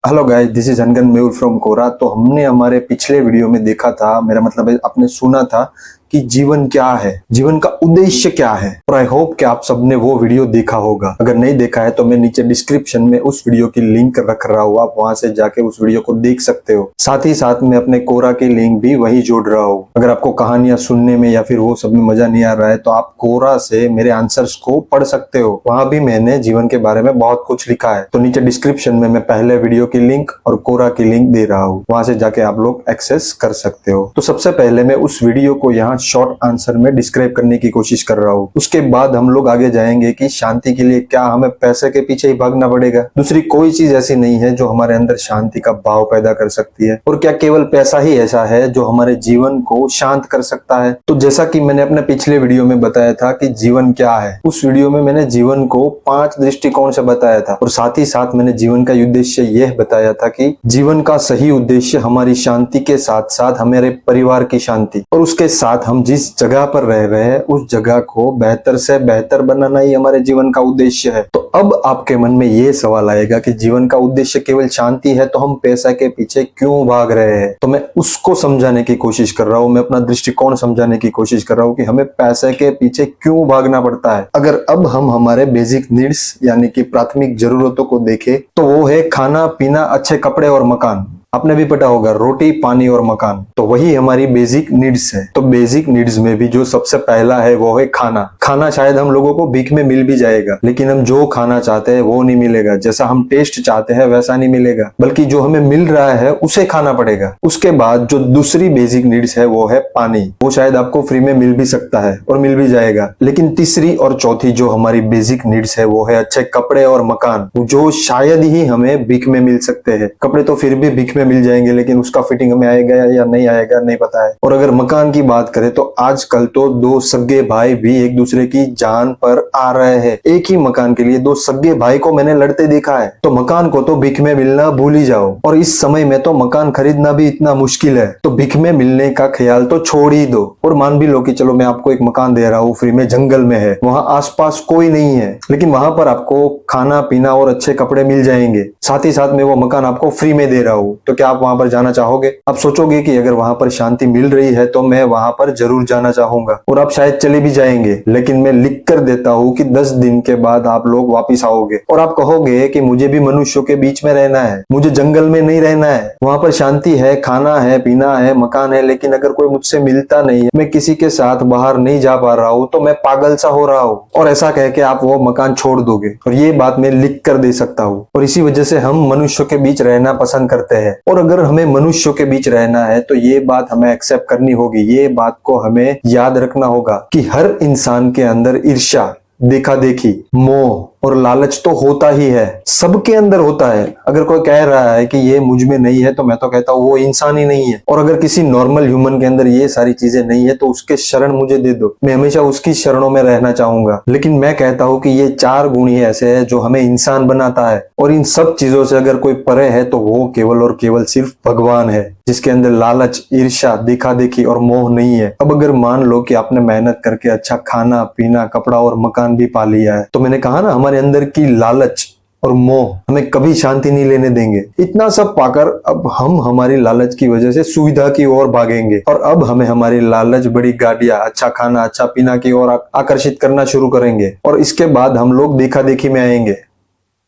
Hello guys, this is अनगन Mehul from Quora. तो हमने हमारे पिछले वीडियो में देखा था, मेरा मतलब है आपने सुना था कि जीवन क्या है, जीवन का उद्देश्य क्या है। और आई होप कि आप सबने वो वीडियो देखा होगा। अगर नहीं देखा है तो मैं नीचे डिस्क्रिप्शन में उस वीडियो की लिंक रख रहा हूँ, आप वहां से जाके उस वीडियो को देख सकते हो। साथ ही साथ मैं अपने कोरा की लिंक भी वही जोड़ रहा हूँ। अगर आपको कहानियां सुनने में या फिर वो सब में मजा नहीं आ रहा है तो आप कोरा से मेरे आंसर्स को पढ़ सकते हो। वहां भी मैंने जीवन के बारे में बहुत कुछ लिखा है। तो नीचे डिस्क्रिप्शन में मैं पहले वीडियो की लिंक और कोरा की लिंक दे रहा हूँ, वहां से जाके आप लोग एक्सेस कर सकते हो। तो सबसे पहले मैं उस वीडियो को यहाँ शॉर्ट आंसर में डिस्क्राइब करने की कोशिश कर रहा हूँ। उसके बाद हम लोग आगे जाएंगे कि शांति के लिए क्या हमें पैसे के पीछे ही भागना पड़ेगा। दूसरी कोई चीज ऐसी नहीं है जो हमारे अंदर शांति का भाव पैदा कर सकती है। और क्या केवल पैसा ही ऐसा है जो हमारे जीवन को शांत कर सकता है। तो जैसा कि मैंने अपने पिछले वीडियो में बताया था कि जीवन क्या है, उस वीडियो में मैंने जीवन को 5 दृष्टिकोण से बताया था। और साथ ही साथ मैंने जीवन का उद्देश्य यह बताया था कि जीवन का सही उद्देश्य हमारी शांति के साथ साथ हमारे परिवार की शांति, और उसके साथ हम जिस जगह पर रह रहे हैं उस जगह को बेहतर से बेहतर बनाना ही हमारे जीवन का उद्देश्य है। तो अब आपके मन में ये सवाल आएगा कि जीवन का उद्देश्य केवल शांति है तो हम पैसा के पीछे क्यों भाग रहे हैं। तो मैं उसको समझाने की कोशिश कर रहा हूँ, मैं अपना दृष्टिकोण समझाने की कोशिश कर रहा हूँ कि हमें पैसे के पीछे क्यों भागना पड़ता है। अगर अब हम हमारे बेसिक नीड्स यानी कि प्राथमिक जरूरतों को देखें तो वो है खाना पीना, अच्छे कपड़े और मकान। आपने भी पता होगा, रोटी पानी और मकान, तो वही हमारी बेसिक नीड्स है। तो बेसिक नीड्स में भी जो सबसे पहला है वो है खाना। खाना शायद हम लोगों को भीख में मिल भी जाएगा, लेकिन हम जो खाना चाहते हैं वो नहीं मिलेगा। जैसा हम टेस्ट चाहते हैं वैसा नहीं मिलेगा, बल्कि जो हमें मिल रहा है उसे खाना पड़ेगा। उसके बाद जो दूसरी बेसिक नीड्स है वो है पानी। वो शायद आपको फ्री में मिल भी सकता है और मिल भी जाएगा। लेकिन तीसरी और चौथी जो हमारी बेसिक नीड्स है वो है अच्छे कपड़े और मकान, जो शायद ही हमें भीख में मिल सकते हैं। कपड़े तो फिर भी भीख में मिल जाएंगे, लेकिन उसका फिटिंग हमें आएगा या नहीं आएगा नहीं पता है। और अगर मकान की बात करें तो आजकल तो दो सगे भाई भी एक दूसरे की जान पर आ रहे हैं। एक ही मकान के लिए दो सगे भाई को मैंने लड़ते देखा है। तो मकान को तो भीख में मिलना भूल ही जाओ, और इस समय में तो मकान खरीदना भी इतना मुश्किल है, तो भीख में मिलने का ख्याल तो छोड़ ही दो। और मान भी लो कि चलो मैं आपको एक मकान दे रहा हूँ फ्री में, जंगल में है, वहां आसपास कोई नहीं है, लेकिन वहां पर आपको खाना पीना और अच्छे कपड़े मिल जाएंगे। साथ ही साथ मैं वो मकान आपको फ्री में दे रहा हूँ, तो क्या आप वहां पर जाना चाहोगे? आप सोचोगे कि अगर वहां पर शांति मिल रही है तो मैं वहां पर जरूर जाना चाहूंगा, और आप शायद चले भी जाएंगे। लेकिन मैं लिख कर देता हूं कि 10 दिन के बाद आप लोग वापिस आओगे और आप कहोगे कि मुझे भी मनुष्यों के बीच में रहना है, मुझे जंगल में नहीं रहना है। वहां पर शांति है, खाना है, पीना है, मकान है, लेकिन अगर कोई मुझसे मिलता नहीं है, मैं किसी के साथ बाहर नहीं जा पा रहा हूं, तो मैं पागल सा हो रहा हूं। और ऐसा कह के आप वो मकान छोड़ दोगे, और ये बात मैं लिख कर दे सकता हूँ। और इसी वजह से हम मनुष्यों के बीच रहना पसंद करते हैं। और अगर हमें मनुष्यों के बीच रहना है तो ये बात हमें एक्सेप्ट करनी होगी, ये बात को हमें याद रखना होगा कि हर इंसान के अंदर ईर्ष्या, देखा देखी, मोह और लालच तो होता ही है, सबके अंदर होता है। अगर कोई कह रहा है कि ये मुझ में नहीं है तो मैं तो कहता हूँ वो इंसान ही नहीं है। और अगर किसी नॉर्मल ह्यूमन के अंदर ये सारी चीजें नहीं है तो उसके शरण मुझे दे दो, मैं हमेशा उसकी शरणों में रहना चाहूंगा। लेकिन मैं कहता हूँ कि ये 4 गुण ही ऐसे हैं जो हमें इंसान बनाता है, और इन सब चीजों से अगर कोई परे है तो वो केवल और केवल सिर्फ भगवान है, जिसके अंदर लालच, ईर्ष्या, देखा देखी और मोह नहीं है। अब अगर मान लो कि आपने मेहनत करके अच्छा खाना पीना, कपड़ा और मकान भी पा लिया है, तो मैंने कहा ना, हमारे अंदर की लालच और मोह हमें कभी शांति नहीं लेने देंगे। इतना सब पाकर अब हम हमारी लालच की वजह से सुविधा की ओर भागेंगे, और अब हमें हमारी लालच बड़ी गाड़ियां, अच्छा खाना, अच्छा पीना की ओर आकर्षित करना शुरू करेंगे। और इसके बाद हम लोग देखा देखी में आएंगे,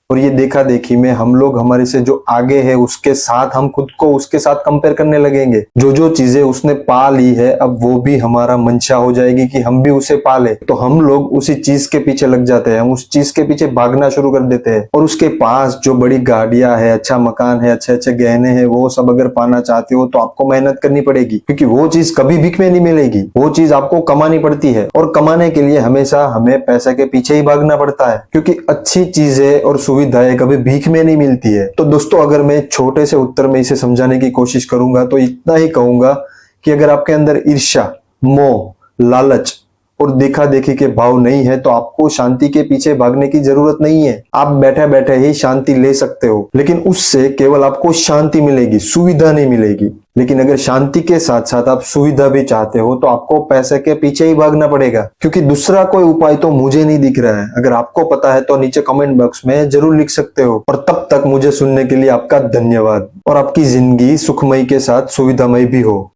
और ये देखा देखी में हम लोग हमारे से जो आगे है उसके साथ हम खुद को उसके साथ कंपेयर करने लगेंगे। जो जो चीजें उसने पा ली है अब वो भी हमारा मंशा हो जाएगी कि हम भी उसे पाले, तो हम लोग उसी चीज के पीछे लग जाते हैं, हम उस चीज के पीछे भागना शुरू कर देते हैं। और उसके पास जो बड़ी गाड़ियां है, अच्छा मकान है, अच्छे अच्छे गहने हैं, वो सब अगर पाना चाहते हो तो आपको मेहनत करनी पड़ेगी, क्योंकि वो चीज कभी भीख में नहीं मिलेगी, वो चीज आपको कमानी पड़ती है। और कमाने के लिए हमेशा हमें पैसे के पीछे ही भागना पड़ता है, क्योंकि अच्छी चीजें और सुविधाएं कभी भीख में नहीं मिलती है। तो दोस्तों, अगर मैं छोटे से उत्तर में इसे समझाने की कोशिश करूंगा तो इतना ही कहूंगा कि अगर आपके अंदर ईर्ष्या, मोह, लालच और देखा देखी के भाव नहीं है तो आपको शांति के पीछे भागने की जरूरत नहीं है। आप बैठे बैठे ही शांति ले सकते हो, लेकिन उससे केवल आपको शांति मिलेगी, सुविधा नहीं मिलेगी। लेकिन अगर शांति के साथ साथ आप सुविधा भी चाहते हो तो आपको पैसे के पीछे ही भागना पड़ेगा, क्योंकि दूसरा कोई उपाय तो मुझे नहीं दिख रहा है। अगर आपको पता है तो नीचे कमेंट बॉक्स में जरूर लिख सकते हो। और तब तक मुझे सुनने के लिए आपका धन्यवाद, और आपकी जिंदगी सुखमय के साथ सुविधामय भी हो।